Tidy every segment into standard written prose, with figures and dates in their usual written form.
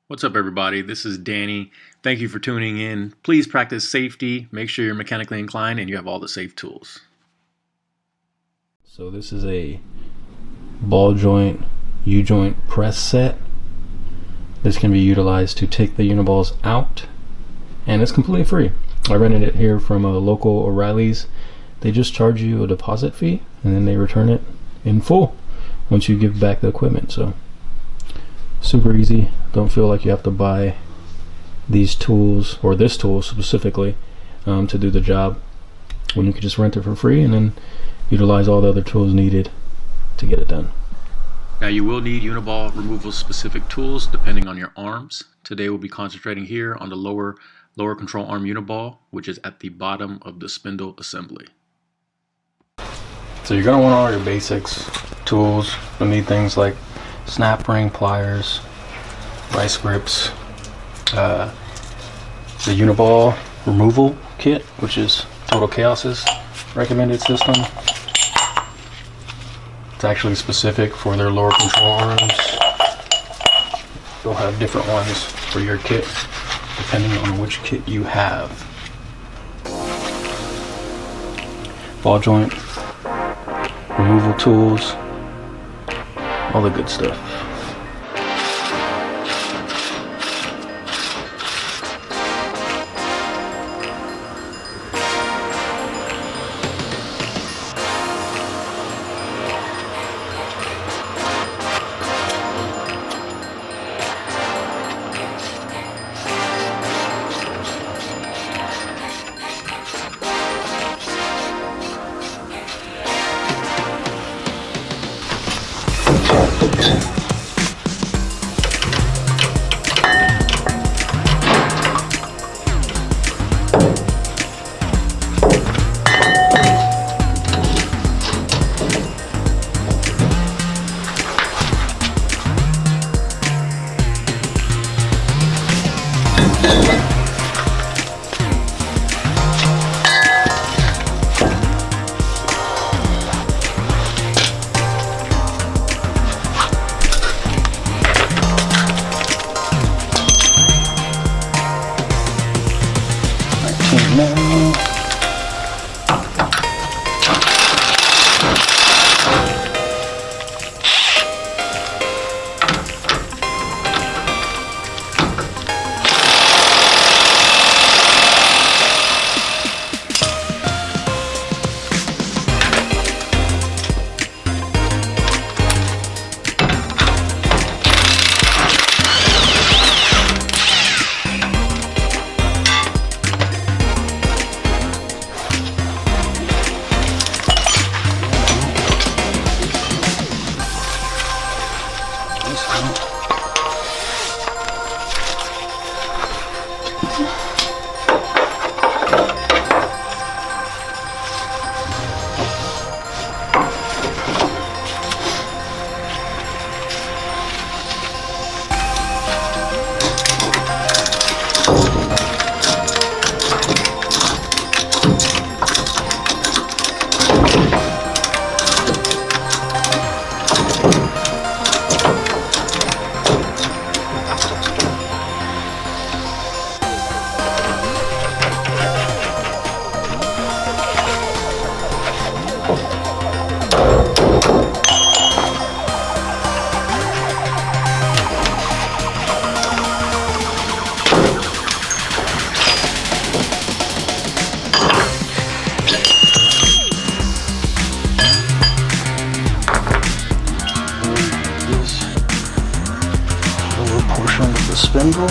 What's up, everybody? This is Danny. Thank you for tuning in. Please practice safety. Make sure you're mechanically inclined and you have all the safe tools. So this is a ball joint, U-joint press set. This can be utilized to take the uniballs out, and it's completely free. I rented it here from a local O'Reilly's. They just charge you a deposit fee and then they return it in full once you give back the equipment. So super easy. Don't feel like you have to buy these tools, or this tool specifically, to do the job, when you could just rent it for free and then utilize all the other tools needed to get it done. Now you will need Uniball removal specific tools depending on your arms. Today we'll be concentrating here on the lower control arm Uniball, which is at the bottom of the spindle assembly. So you're going to want all your basics, tools. You'll need things like snap ring, pliers, vice grips, the Uniball removal kit, which is Total Chaos's recommended system. It's actually specific for their lower control arms. They'll have different ones for your kit depending on which kit you have. Ball joint, removal tools, all the good stuff. Spindle.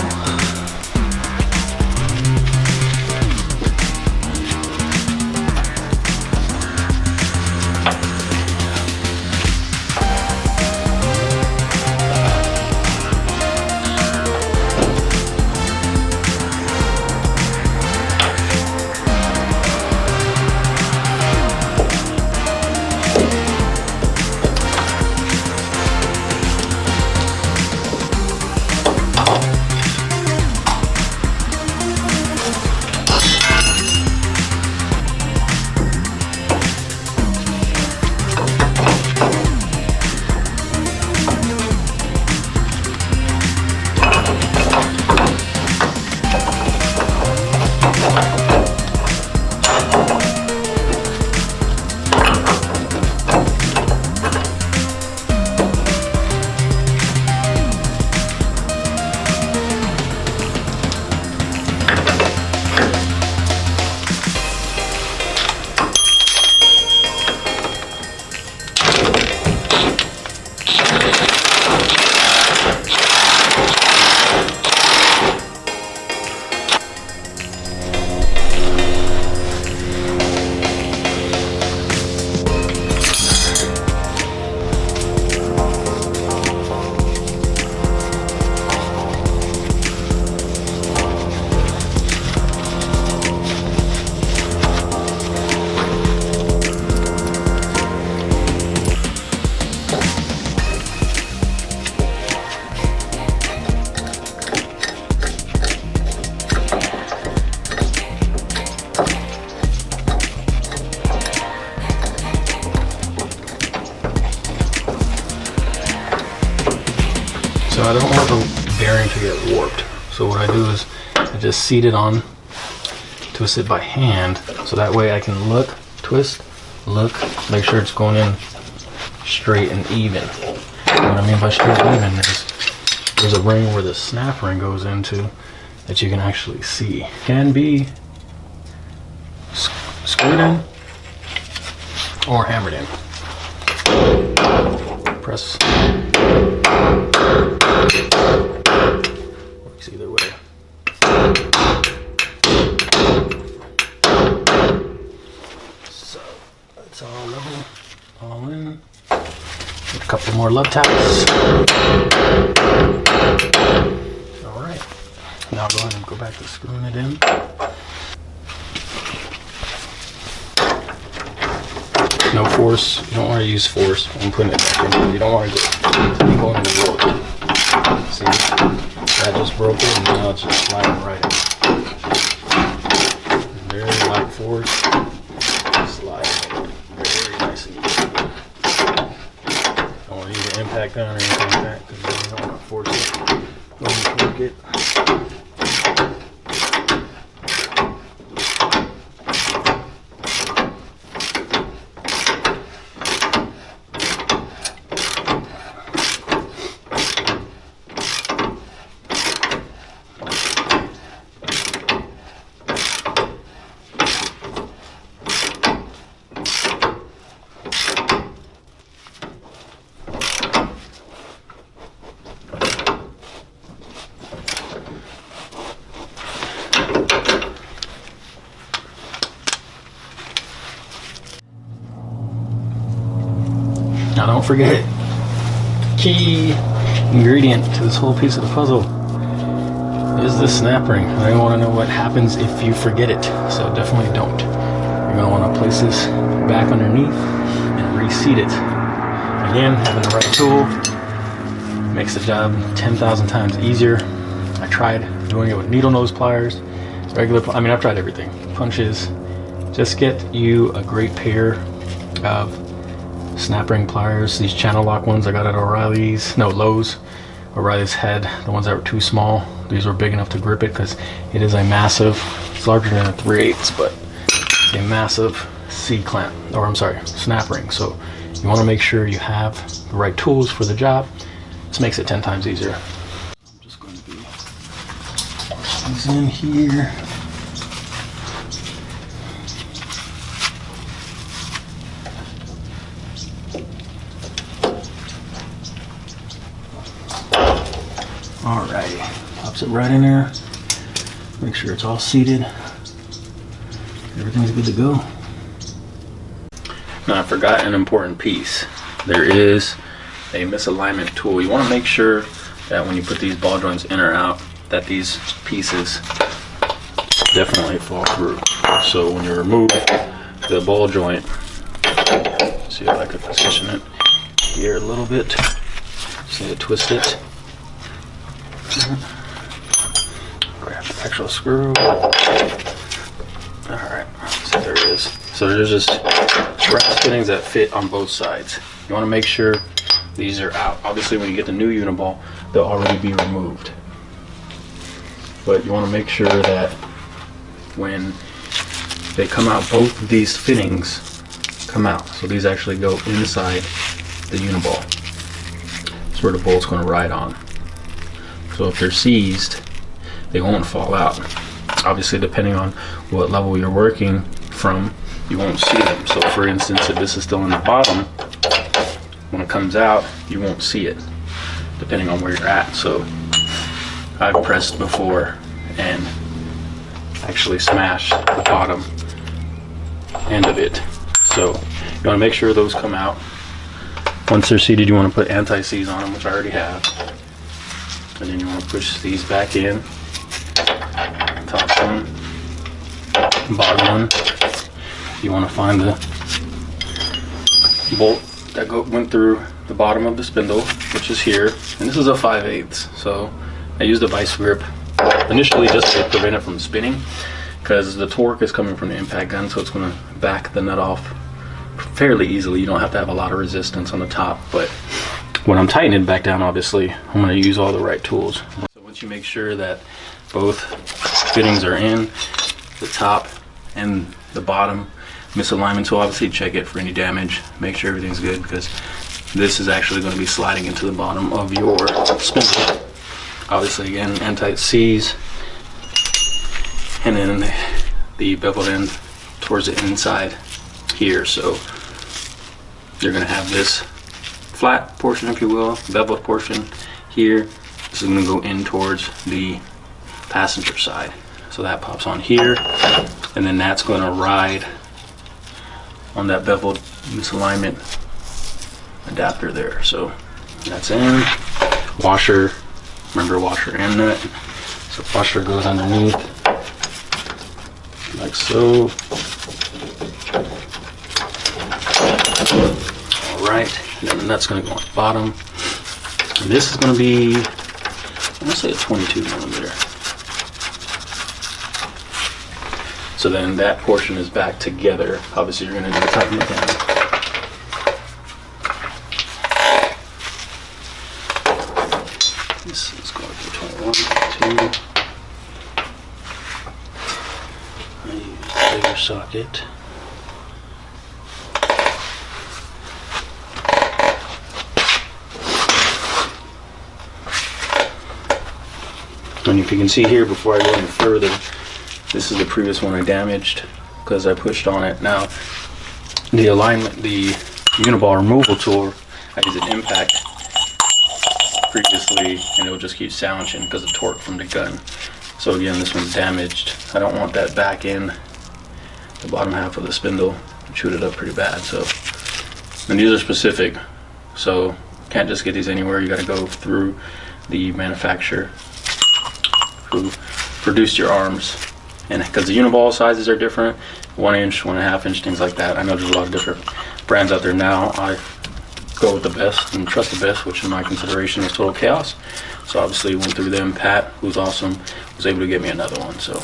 So I don't want the bearing to get warped. So what I do is I just seat it on, twist it by hand, so that way I can look, twist, look, make sure it's going in straight and even. What I mean by straight and even is there's a ring where the snap ring goes into that you can actually see. Can be screwed in or hammered in. Press. Works either way. So that's all level, all in. Get a couple more love taps. All right. Now go ahead and go back to screwing it in. No force. You don't want to use force when putting it back in. You don't want to go in the rope. See, that just broke it, and now it's just sliding right in. Very light force. Slide very nice and easy. Don't want to use an impact gun or anything like that because then you don't want to force it when you torque it. Now don't forget, key ingredient to this whole piece of the puzzle is the snap ring. I want to know what happens if you forget it, so definitely don't. You're going to want to place this back underneath and reseat it. Again, having the right tool makes the job 10,000 times easier. I tried doing it with needle nose pliers, I've tried everything. Punches. Just get you a great pair of snap ring pliers. These channel lock ones I got at Lowe's. O'Reilly's had the ones that were too small. These were big enough to grip it because it is a massive, it's larger than a 3/8, but it's a massive snap ring. So you want to make sure you have the right tools for the job. This makes it 10 times easier. I'm just going to be these in here. Alrighty, pops it right in there. Make sure it's all seated. Everything's good to go. Now I forgot an important piece. There is a misalignment tool. You want to make sure that when you put these ball joints in or out, that these pieces definitely fall through. So when you remove the ball joint, see if I could position it here a little bit. Just need to twist it. Grab the actual screw. Alright, so there it is. So there's just brass fittings that fit on both sides. You want to make sure these are out. Obviously when you get the new Uniball, they'll already be removed. But you want to make sure that when they come out, both of these fittings come out. So these actually go inside the Uniball. That's where the bolt's going to ride on. So if they're seized, they won't fall out. Obviously, depending on what level you're working from, you won't see them. So for instance, if this is still in the bottom, when it comes out, you won't see it, depending on where you're at. So I've pressed before and actually smashed the bottom end of it. So you want to make sure those come out. Once they're seated, you want to put anti-seize on them, which I already have. And then you want to push these back in. Top one, bottom one. You want to find the bolt that went through the bottom of the spindle, which is here. And this is a 5/8. So I used a vice grip initially just to prevent it from spinning, because the torque is coming from the impact gun, so it's going to back the nut off fairly easily. You don't have to have a lot of resistance on the top, but when I'm tightening it back down, obviously, I'm going to use all the right tools. So once you make sure that both fittings are in, the top and the bottom misalignment, so obviously check it for any damage, make sure everything's good, because this is actually going to be sliding into the bottom of your spindle. Obviously, again, anti-seize, and then the beveled end towards the inside here. So you're going to have this flat portion, if you will, beveled portion here. This is going to go in towards the passenger side. So that pops on here, and then that's going to ride on that beveled misalignment adapter there. So that's in. Washer, remember, washer and nut. So washer goes underneath like so. All right, and then the nut's going to go on the bottom. And this is going to be, I'm going to say a 22 millimeter. So then that portion is back together. Obviously, you're going to need to tighten it down. This is going to be 21, 22. I use a bigger socket. And if you can see here, before I go any further, this is the previous one I damaged because I pushed on it. Now, the alignment, the Uniball removal tool, I used an impact previously, and it will just keep sandwiching because of torque from the gun. So again, this one's damaged. I don't want that back in the bottom half of the spindle. Chewed it up pretty bad. So, and these are specific, so can't just get these anywhere. You got to go through the manufacturer who produced your arms, and because the Uniball sizes are different, 1 inch, 1.5 inch, things like that. I know there's a lot of different brands out there now. I go with the best and trust the best, which in my consideration is Total Chaos. So obviously went through them. Pat, who's awesome, was able to get me another one. So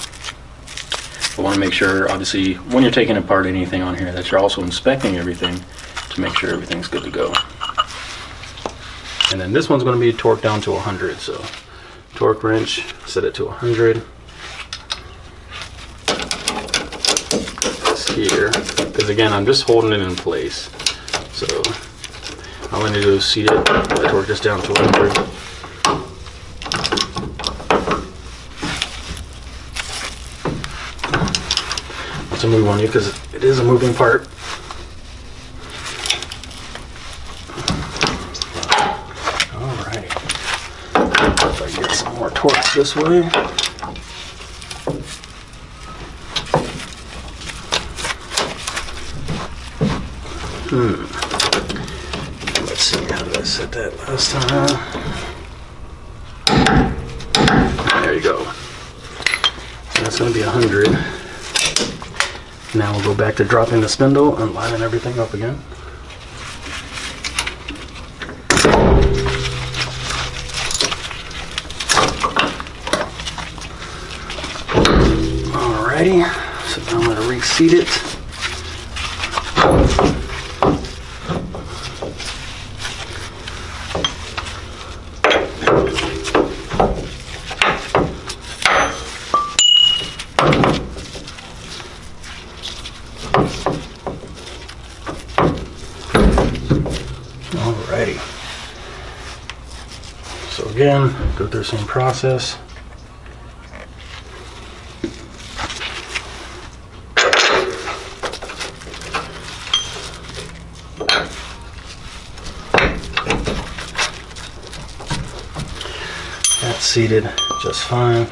I want to make sure, obviously, when you're taking apart anything on here, that you're also inspecting everything to make sure everything's good to go. And then this one's going to be torqued down to 100. So torque wrench, set it to 100. This here, because again, I'm just holding it in place. So all I need to do is seat it, torque this down to 100. Let's move on you because it is a moving part. Alright. If I get some more torque this way. Let's see, how did I set that last time? There you go. That's going to be 100. Now we'll go back to dropping the spindle and lining everything up again. Alrighty, so now I'm going to reseat it. Alrighty. So again, go through the same process. That's seated just fine.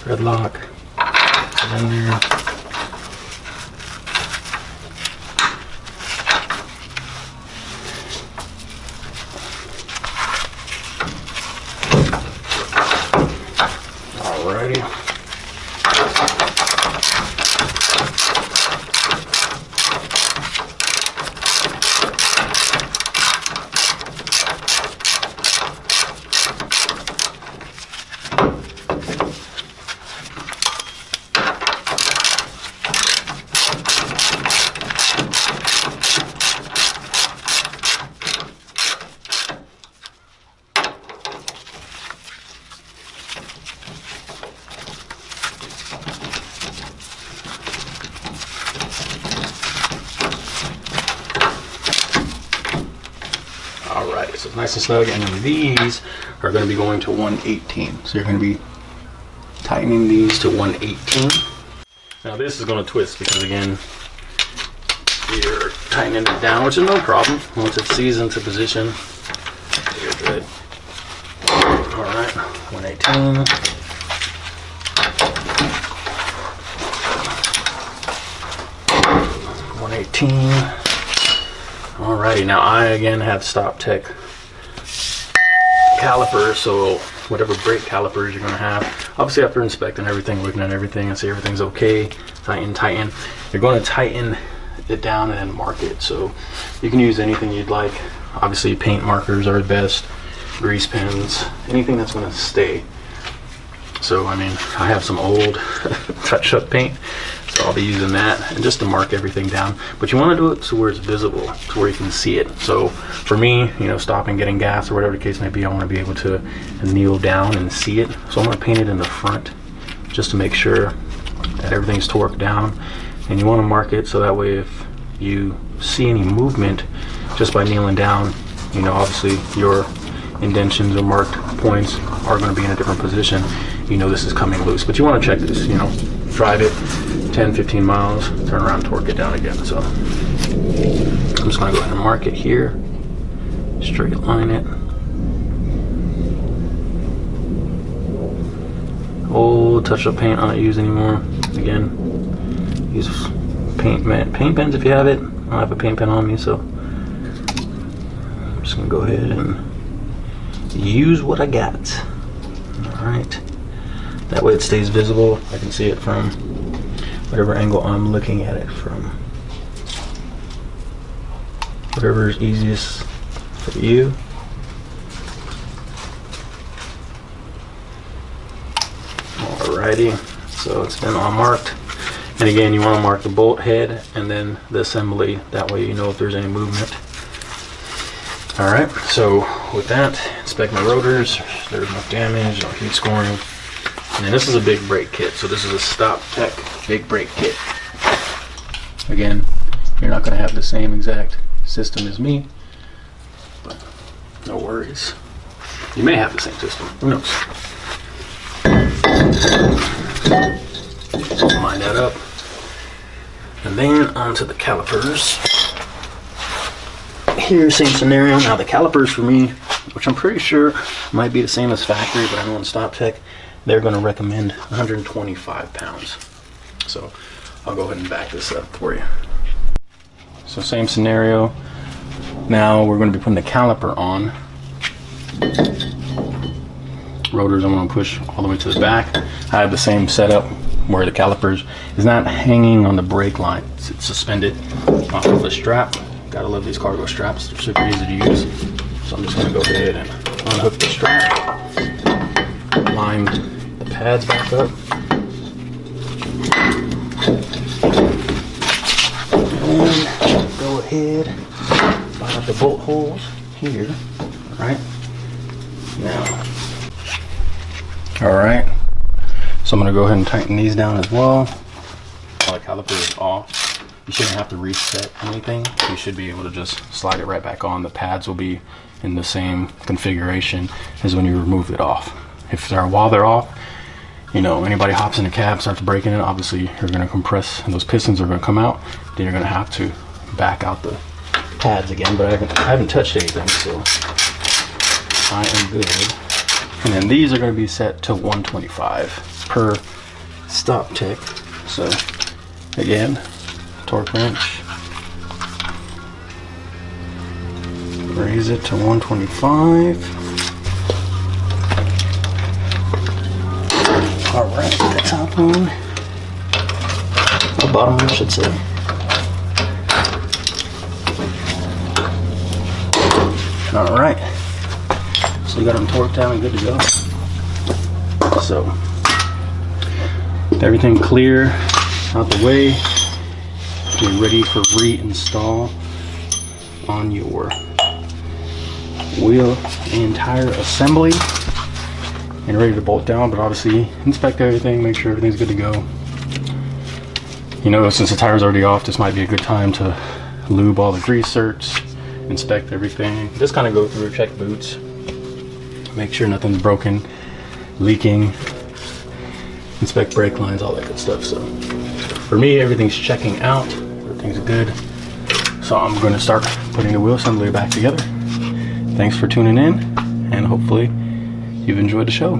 Thread lock, put it in there. so it's nice and snug. And then these are going to be going to 118. So you're going to be tightening these to 118. Now this is going to twist because again, you're tightening it down, which is no problem. Once it sees into position, you're good. All right, 118. 118. Alrighty, now I again have Stop Tech calipers, so whatever brake calipers you're gonna have, obviously after inspecting everything, looking at everything and see everything's okay, tighten, you're going to tighten it down and then mark it. So you can use anything you'd like. Obviously paint markers are the best, grease pens, anything that's going to stay. So I mean, I have some old touch-up paint, so I'll be using that, and just to mark everything down. But you want to do it so where it's visible, to where you can see it. So for me, you know, stopping, getting gas, or whatever the case may be, I want to be able to kneel down and see it. So I'm going to paint it in the front, just to make sure that everything's torqued down. And you want to mark it so that way if you see any movement just by kneeling down, you know, obviously your indentions or marked points are going to be in a different position. You know this is coming loose, but you want to check this, you know, drive it 10-15 miles, turn around, torque it down again. So I'm just going to go ahead and mark it here, straight line it. Old touch-up paint I don't use anymore. Again, use paint pens if you have it. I don't have a paint pen on me, so I'm just going to go ahead and use what I got. All right. That way it stays visible. I can see it from whatever angle I'm looking at it from. Whatever is easiest for you. Alrighty, so it's been all marked. And again, you want to mark the bolt head and then the assembly. That way you know if there's any movement. Alright, so with that, inspect my rotors. There's no damage, no heat scoring. And this is a big brake kit, so this is a Stop Tech big brake kit. Again, you're not going to have the same exact system as me, but no worries. You may have the same system, who knows? Line that up. And then onto the calipers. Here, same scenario. Now the calipers for me, which I'm pretty sure might be the same as factory, but I know in Stop Tech, they're going to recommend 125 pounds. So I'll go ahead and back this up for you. So same scenario. Now we're going to be putting the caliper on. Rotors I'm going to push all the way to the back. I have the same setup where the calipers is not hanging on the brake line. It's suspended off of a strap. Gotta love these cargo straps. They're super easy to use. So I'm just going to go ahead and unhook the strap. Line the pads back up. And go ahead, line up the bolt holes here. Alright. Now. Alright. So I'm going to go ahead and tighten these down as well. While the caliper is off. You shouldn't have to reset anything. You should be able to just slide it right back on. The pads will be in the same configuration as when you remove it off. If they're while they're off, you know, anybody hops in the cab, starts breaking it, obviously you're going to compress and those pistons are going to come out. Then you're going to have to back out the pads again, but I haven't touched anything, so I am good. And then these are going to be set to 125 per Stop Tech. So again, torque wrench, raise it to 125. All right, put the top on, the bottom I should say. All right, so you got them torqued down and good to go. So everything clear out the way, you're ready for reinstall on your wheel and tire assembly. And ready to bolt down, but obviously inspect everything, make sure everything's good to go. You know, since the tire's already off, this might be a good time to lube all the grease certs, inspect everything. Just kind of go through, check boots, make sure nothing's broken, leaking, inspect brake lines, all that good stuff. So for me, everything's checking out, everything's good. So I'm going to start putting the wheel assembly back together. Thanks for tuning in, and hopefully you've enjoyed the show.